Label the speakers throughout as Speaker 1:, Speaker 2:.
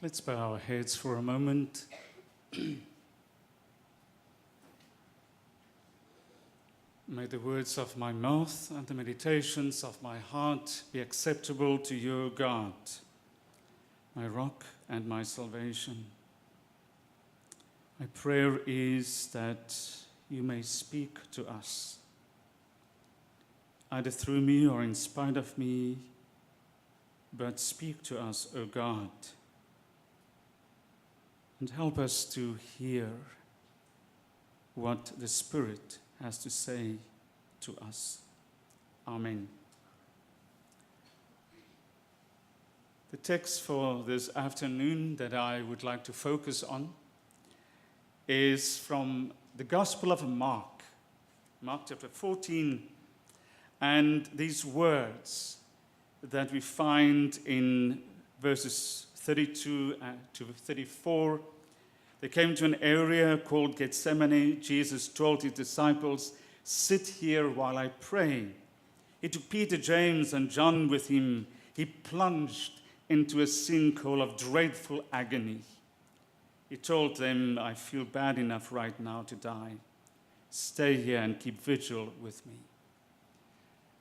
Speaker 1: Let's bow our heads for a moment. May the words of my mouth and the meditations of my heart be acceptable to you, God, my rock and my salvation. My prayer is that you may speak to us, either through me or in spite of me, but speak to us, O God, and help us to hear what the Spirit has to say to us. Amen. The text for this afternoon that I would like to focus on is from the Gospel of Mark, Mark chapter 14, and these words that we find in verses 32 to 34. They came to an area called Gethsemane. Jesus told his disciples, "Sit here while I pray." He took Peter, James, and John with him. He plunged into a sinkhole of dreadful agony. He told them, "I feel bad enough right now to die. Stay here and keep vigil with me."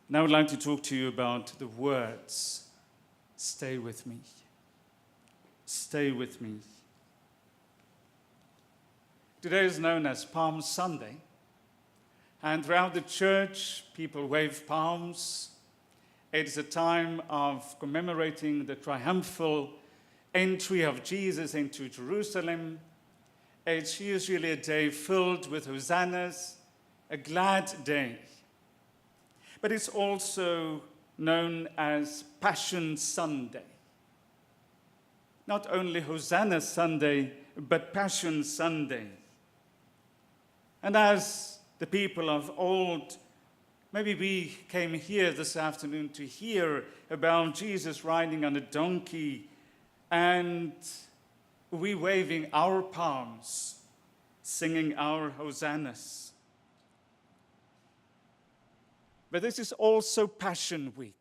Speaker 1: Now I would like to talk to you about the words, "Stay with me." Stay with me. Today is known as Palm Sunday, and throughout the church, people wave palms. It is a time of commemorating the triumphal entry of Jesus into Jerusalem. It's usually a day filled with hosannas, a glad day. But it's also known as Passion Sunday. Not only Hosanna Sunday, but Passion Sunday. And as the people of old, maybe we came here this afternoon to hear about Jesus riding on a donkey, and we waving our palms, singing our hosannas. But this is also Passion Week.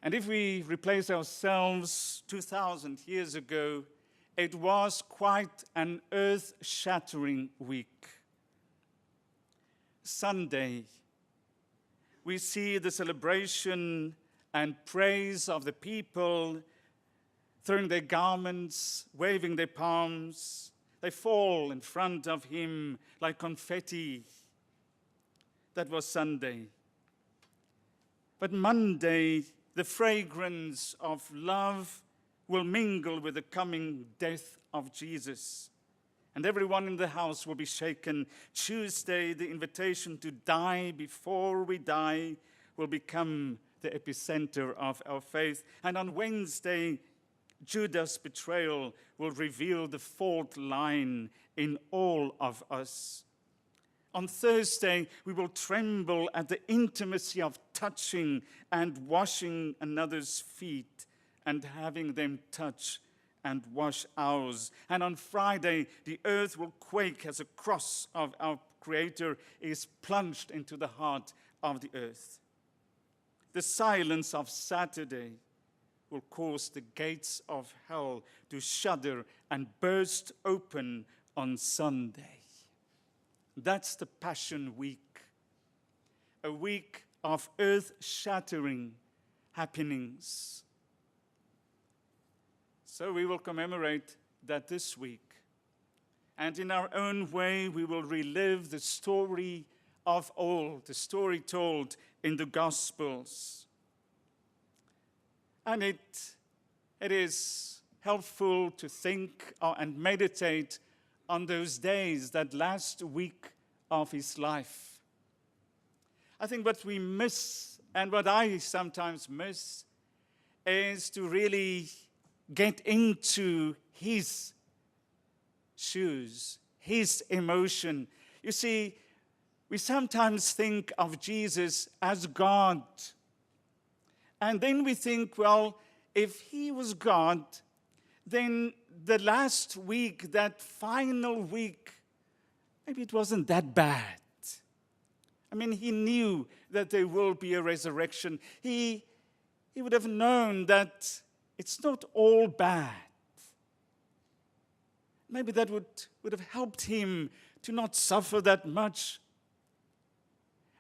Speaker 1: And if we replace ourselves 2,000 years ago, it was quite an earth-shattering week. Sunday, we see the celebration and praise of the people throwing their garments, waving their palms. They fall in front of him like confetti. That was Sunday. But Monday, the fragrance of love will mingle with the coming death of Jesus. And everyone in the house will be shaken. Tuesday, the invitation to die before we die will become the epicenter of our faith. And on Wednesday, Judas' betrayal will reveal the fault line in all of us. On Thursday, we will tremble at the intimacy of touching and washing another's feet and having them touch and wash ours. And on Friday, the earth will quake as a cross of our Creator is plunged into the heart of the earth. The silence of Saturday will cause the gates of hell to shudder and burst open on Sunday. That's the Passion Week, a week of earth-shattering happenings. So we will commemorate that this week. And in our own way, we will relive the story of old, the story told in the Gospels. And it is helpful to think and meditate on those days, that last week of his life. I think what we miss, and what I sometimes miss, is to really get into his shoes, his emotion. You see, we sometimes think of Jesus as God. And then we think, well, if he was God, then the last week, that final week, maybe it wasn't that bad. I mean, he knew that there will be a resurrection. He would have known that it's not all bad. Maybe that would have helped him to not suffer that much.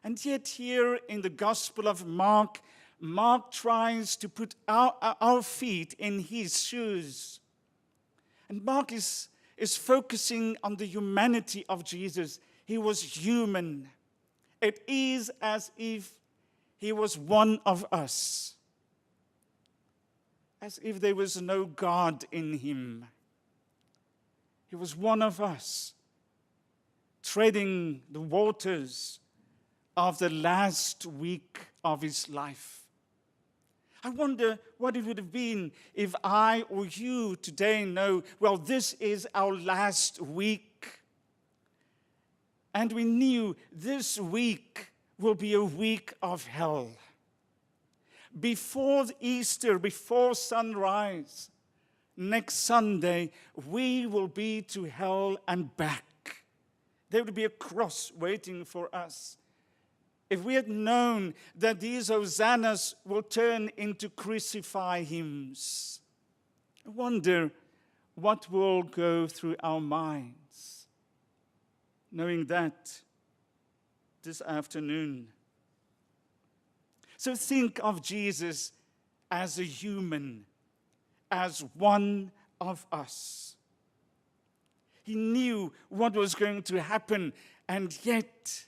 Speaker 1: And yet here in the Gospel of Mark, Mark tries to put our feet in his shoes. And Mark is focusing on the humanity of Jesus. He was human. It is as if he was one of us. As if there was no God in him. He was one of us, treading the waters of the last week of his life. I wonder what it would have been if I or you today know, well, this is our last week. And we knew this week will be a week of hell. Before Easter, before sunrise, next Sunday, we will be to hell and back. There will be a cross waiting for us. If we had known that these hosannas will turn into crucify hymns, I wonder what will go through our minds, knowing that this afternoon. So think of Jesus as a human, as one of us. He knew what was going to happen, and yet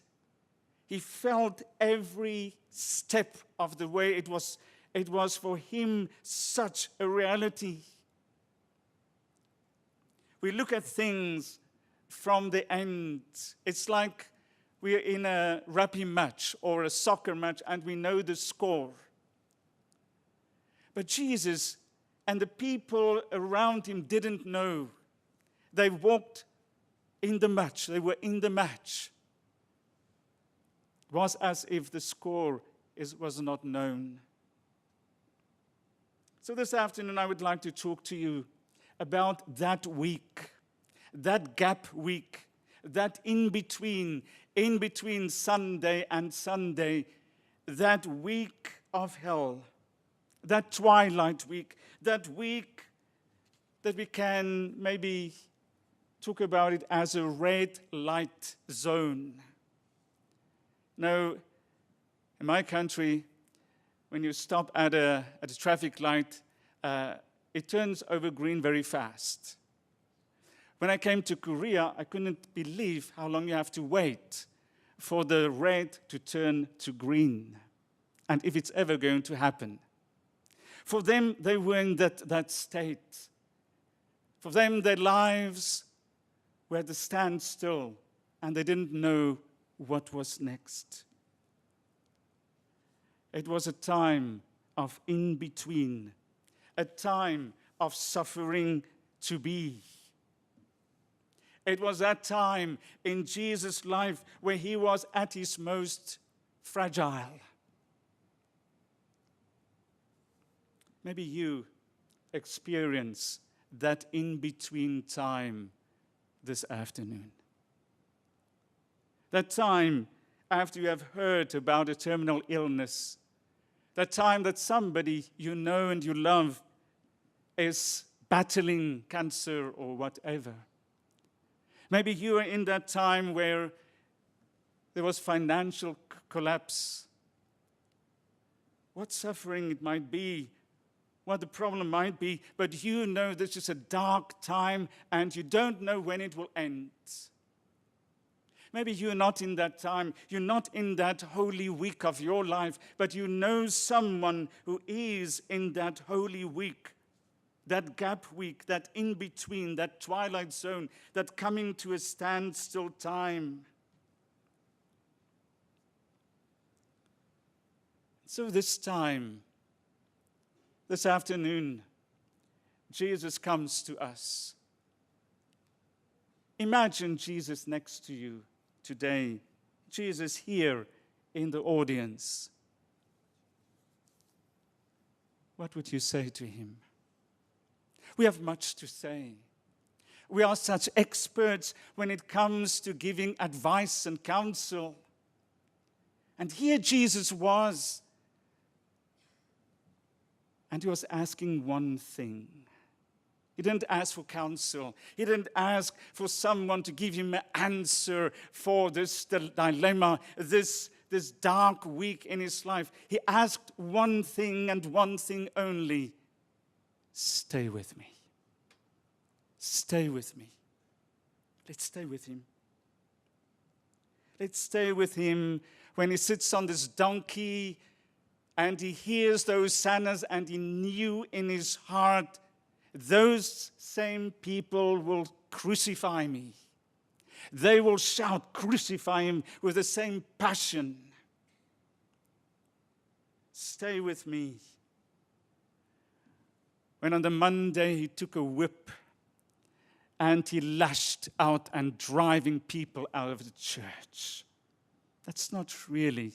Speaker 1: he felt every step of the way. It was for him such a reality. We look at things from the end. It's like we're in a rugby match or a soccer match and we know the score. But Jesus and the people around him didn't know. They walked in the match. They were in the match. It was as if the score was not known. So this afternoon I would like to talk to you about that week, that gap week, that in between Sunday and Sunday, that week of hell, that twilight week, that week that we can maybe talk about it as a red light zone. Now, in my country, when you stop at a traffic light, it turns over green very fast. When I came to Korea, I couldn't believe how long you have to wait for the red to turn to green, and if it's ever going to happen. For them, they were in that state. For them, their lives were at a standstill, and they didn't know what was next. It was a time of in-between, a time of suffering to be. It was that time in Jesus' life where he was at his most fragile. Maybe you experience that in-between time this afternoon. That time after you have heard about a terminal illness. That time that somebody you know and you love is battling cancer or whatever. Maybe you are in that time where there was financial collapse. What suffering it might be, what the problem might be, but you know this is a dark time and you don't know when it will end. Maybe you're not in that time, you're not in that holy week of your life, but you know someone who is in that holy week, that gap week, that in-between, that twilight zone, that coming to a standstill time. So this time, this afternoon, Jesus comes to us. Imagine Jesus next to you today, Jesus here in the audience. What would you say to him? We have much to say. We are such experts when it comes to giving advice and counsel. And here Jesus was. And he was asking one thing. He didn't ask for counsel. He didn't ask for someone to give him an answer for this dilemma, this dark week in his life. He asked one thing and one thing only. Stay with me. Stay with me. Let's stay with him. Let's stay with him when he sits on this donkey and he hears those sinners, and he knew in his heart, those same people will crucify me. They will shout, crucify him, with the same passion. Stay with me. When on the Monday he took a whip and he lashed out and driving people out of the church. That's not really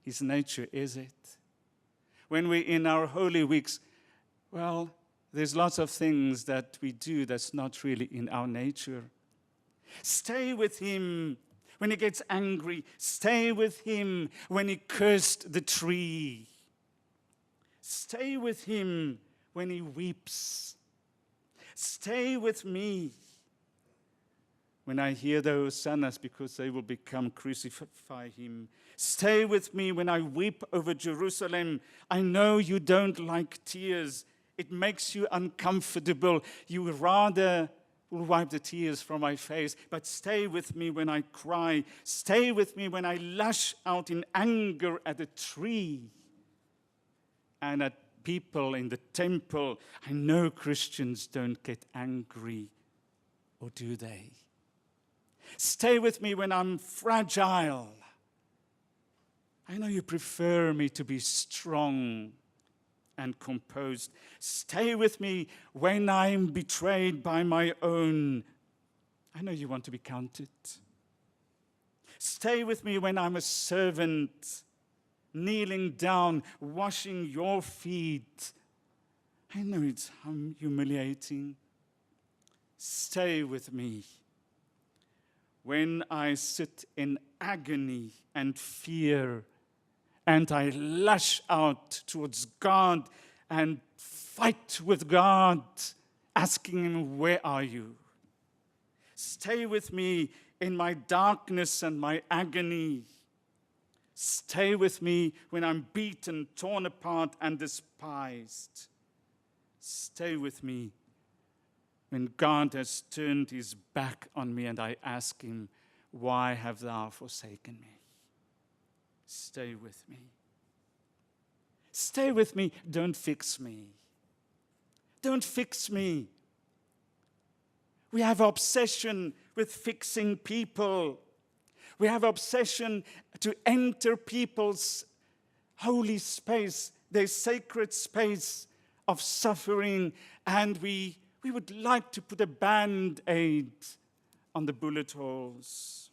Speaker 1: his nature, is it? When we're in our Holy Weeks, well, there's lots of things that we do that's not really in our nature. Stay with him when he gets angry. Stay with him when he cursed the tree. Stay with him when he weeps. Stay with me when I hear those sinners, because they will become crucify him. Stay with me when I weep over Jerusalem. I know you don't like tears. It makes you uncomfortable. You rather will wipe the tears from my face. But stay with me when I cry. Stay with me when I lash out in anger at a tree and at people in the temple. I know Christians don't get angry, or do they? Stay with me when I'm fragile. I know you prefer me to be strong and composed. Stay with me when I'm betrayed by my own. I know you want to be counted. Stay with me when I'm a servant, kneeling down, washing your feet. I know it's humiliating. Stay with me when I sit in agony and fear, and I lash out towards God and fight with God, asking him, where are you? Stay with me in my darkness and my agony. Stay with me when I'm beaten, torn apart, and despised. Stay with me when God has turned his back on me and I ask him, why have thou forsaken me? Stay with me. Stay with me. Don't fix me. Don't fix me. We have obsession with fixing people. We have obsession to enter people's holy space, their sacred space of suffering, and we would like to put a band-aid on the bullet holes.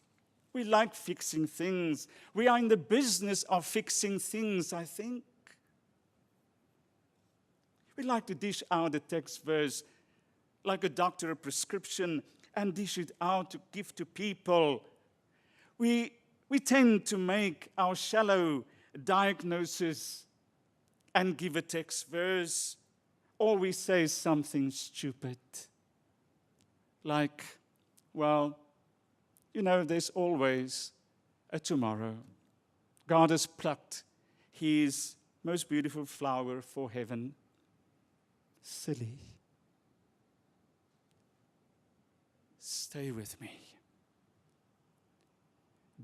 Speaker 1: We like fixing things. We are in the business of fixing things, I think. We like to dish out a text verse like a doctor a prescription and dish it out to give to people. We tend to make our shallow diagnosis and give a text verse, or we say something stupid like, well, you know, there's always a tomorrow. God has plucked his most beautiful flower for heaven. Silly. Stay with me.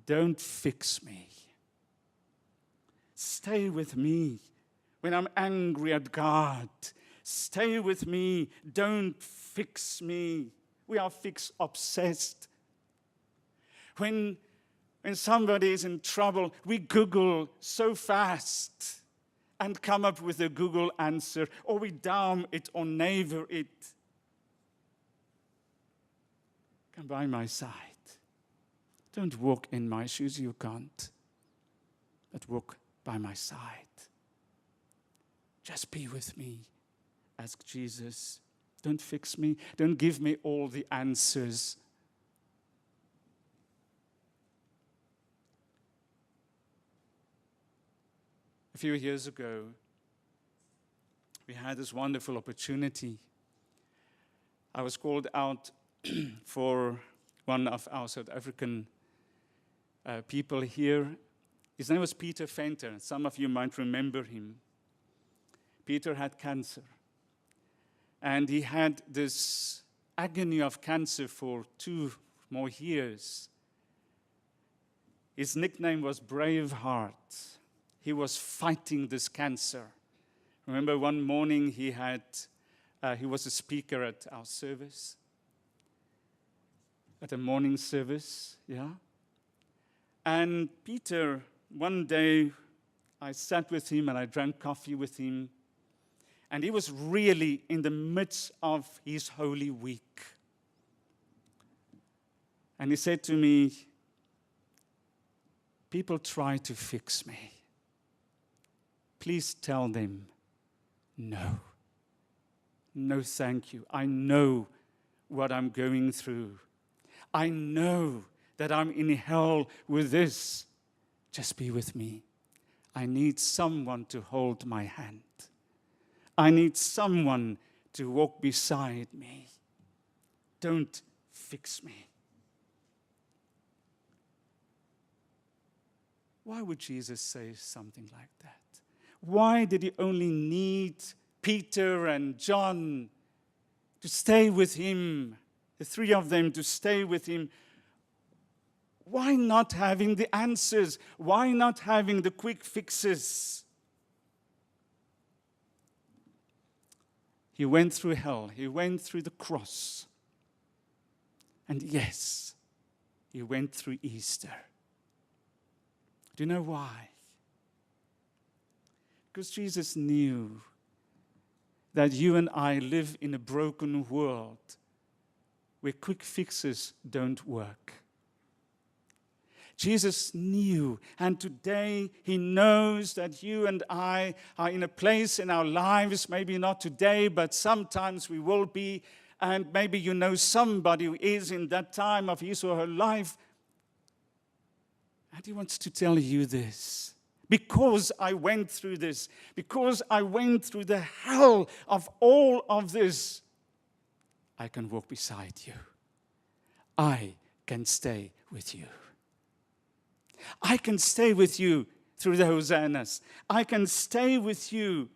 Speaker 1: Don't fix me. Stay with me when I'm angry at God. Stay with me. Don't fix me. We are fix-obsessed. When somebody is in trouble, we Google so fast and come up with a Google answer, or we down it or naver it. Come by my side. Don't walk in my shoes, you can't. But walk by my side. Just be with me. Ask Jesus. Don't fix me. Don't give me all the answers. A few years ago, we had this wonderful opportunity. I was called out for one of our South African people here. His name was Peter Venter. Some of you might remember him. Peter had cancer. And he had this agony of cancer for 2 more years. His nickname was Braveheart. He was fighting this cancer. Remember one morning he was a speaker at our service, at a morning service, yeah? And Peter, one day, I sat with him and I drank coffee with him, and he was really in the midst of his Holy Week. And he said to me, people try to fix me. Please tell them, no. No, thank you. I know what I'm going through. I know that I'm in hell with this. Just be with me. I need someone to hold my hand. I need someone to walk beside me. Don't fix me. Why would Jesus say something like that? Why did he only need Peter and John to stay with him, the 3 of them to stay with him? Why not having the answers? Why not having the quick fixes? He went through hell. He went through the cross. And yes, he went through Easter. Do you know why? Because Jesus knew that you and I live in a broken world where quick fixes don't work. Jesus knew, and today he knows that you and I are in a place in our lives, maybe not today, but sometimes we will be, and maybe you know somebody who is in that time of his or her life, and he wants to tell you this. Because I went through this, because I went through the hell of all of this, I can walk beside you. I can stay with you. I can stay with you through the hosannas. I can stay with you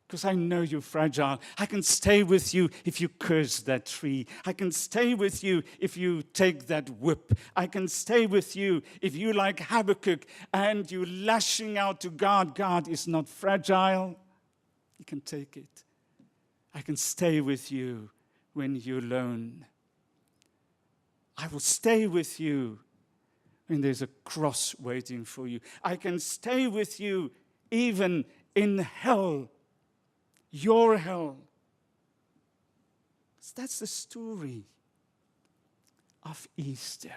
Speaker 1: because I know you're fragile. I can stay with you if you curse that tree. I can stay with you if you take that whip. I can stay with you if you like Habakkuk and you're lashing out to God. God is not fragile. You can take it. I can stay with you when you're alone. I will stay with you when there's a cross waiting for you. I can stay with you even in hell, your hell. That's the story of Easter.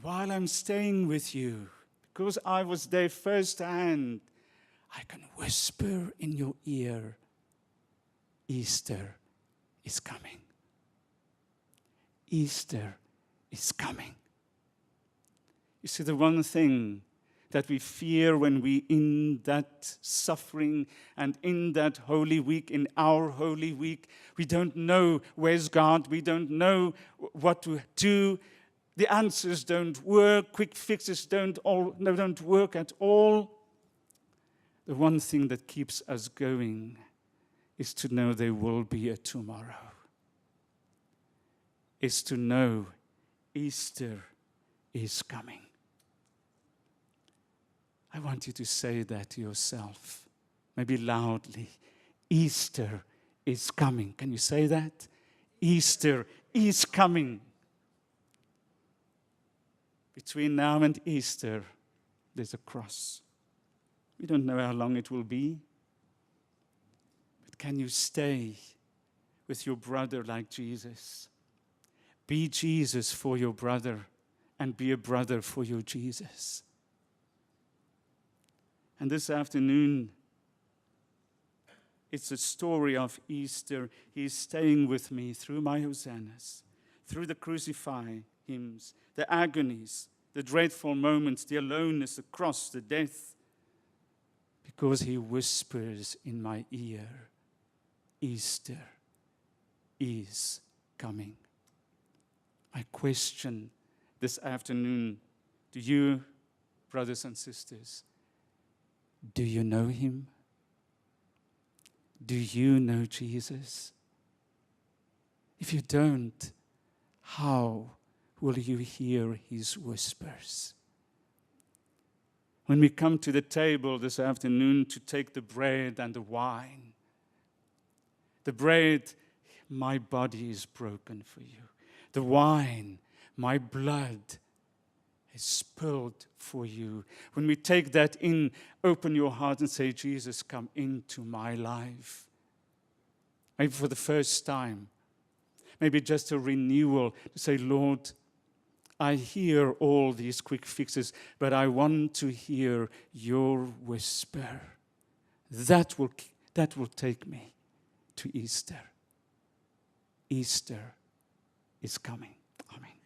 Speaker 1: While I'm staying with you, because I was there firsthand, I can whisper in your ear, Easter is coming. Easter is coming. You see, the one thing that we fear when we in that suffering and in that Holy Week, in our Holy Week, we don't know where's God, we don't know what to do, the answers don't work, quick fixes don't work at all. The one thing that keeps us going is to know there will be a tomorrow. Is to know Easter is coming. I want you to say that to yourself, maybe loudly. Easter is coming. Can you say that? Easter is coming. Between now and Easter, there's a cross. We don't know how long it will be. But can you stay with your brother like Jesus? Be Jesus for your brother and be a brother for your Jesus. And this afternoon, it's a story of Easter. He's staying with me through my hosannas, through the crucifying hymns, the agonies, the dreadful moments, the aloneness, the cross, the death. because he whispers in my ear, Easter is coming. I question this afternoon, do you, brothers and sisters, do you know him? Do you know Jesus? If you don't, how will you hear his whispers? When we come to the table this afternoon to take the bread and the wine, the bread, my body is broken for you. The wine, my blood is spilled for you. When we take that in, open your heart and say, Jesus, come into my life. Maybe for the first time, maybe just a renewal to say, Lord, I hear all these quick fixes, but I want to hear your whisper. That will take me to Easter. Easter is coming. Amen.